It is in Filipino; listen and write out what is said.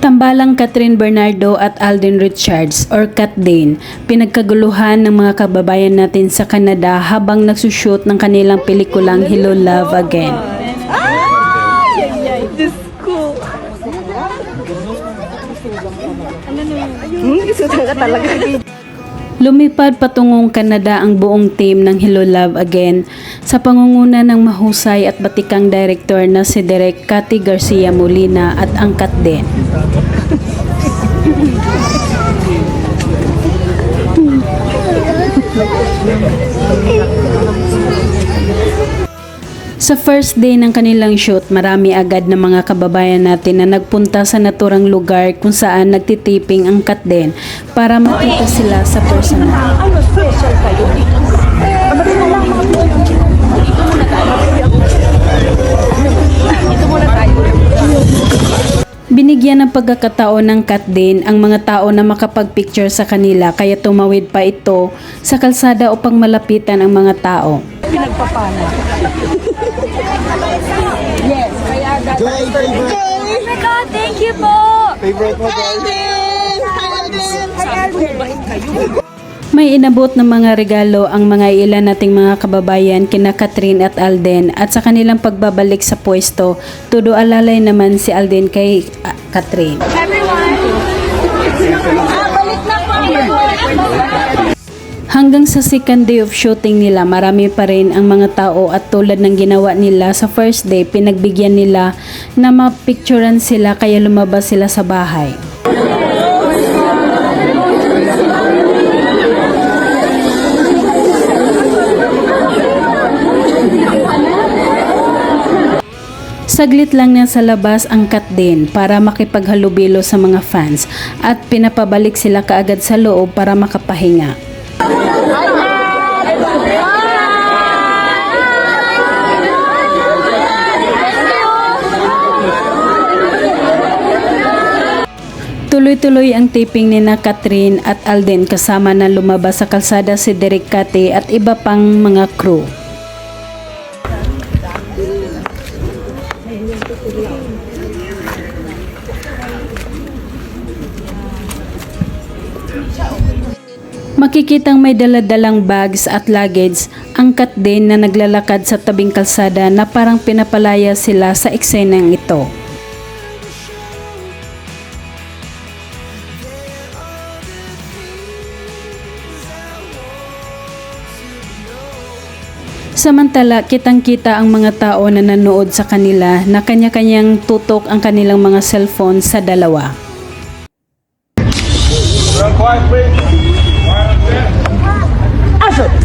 Tambalang Catherine Bernardo at Alden Richards or Kat Dane, pinagkaguluhan ng mga kababayan natin sa Canada habang nagsushoot ng kanilang pelikulang Hello Love Again. Diyos ko. Gusto ka talaga. Lumipad patungong Canada ang buong team ng Hello Love Again sa pangunguna ng mahusay at batikang director na si Direk Cathy Garcia Molina at ang Kat Dane. Sa first day ng kanilang shoot, marami agad na mga kababayan natin na nagpunta sa naturang lugar kung saan nagtitiping ang Kat Dane para makita sila sa personal. Ano special kayo? Dito muna tayo. Binigyan ng pagkakataon ng Kat Dane ang mga tao na makapag-picture sa kanila kaya tumawid pa ito sa kalsada upang malapitan ang mga tao. Pinagpapana. Yes, kaya agad. Joy, favorite. Oh my God, thank you po. Favorite mo, Joy? May inabot ng mga regalo ang mga ilan nating mga kababayan kina Catherine at Alden at sa kanilang pagbabalik sa pwesto, todo alalay naman si Alden kay Catherine. Everyone. Balik na po. Hanggang sa second day of shooting nila, marami pa rin ang mga tao at tulad ng ginawa nila sa first day, pinagbigyan nila na mapicturan sila kaya lumabas sila sa bahay. Saglit lang na sa labas ang Kat Dane para makipaghalubilo sa mga fans at pinapabalik sila kaagad sa loob para makapahinga. Tuloy-tuloy ang taping ni na Catherine at Alden kasama na lumabas sa kalsada si Direk Cathy at iba pang mga crew. Makikitang may daladalang bags at luggage ang Kat Dane na naglalakad sa tabing kalsada na parang pinapalaya sila sa eksenang ito. Samantala, kitang-kita ang mga tao na nanood sa kanila na kanya-kanyang tutok ang kanilang mga cellphone sa dalawa. Quiet, please. Aso.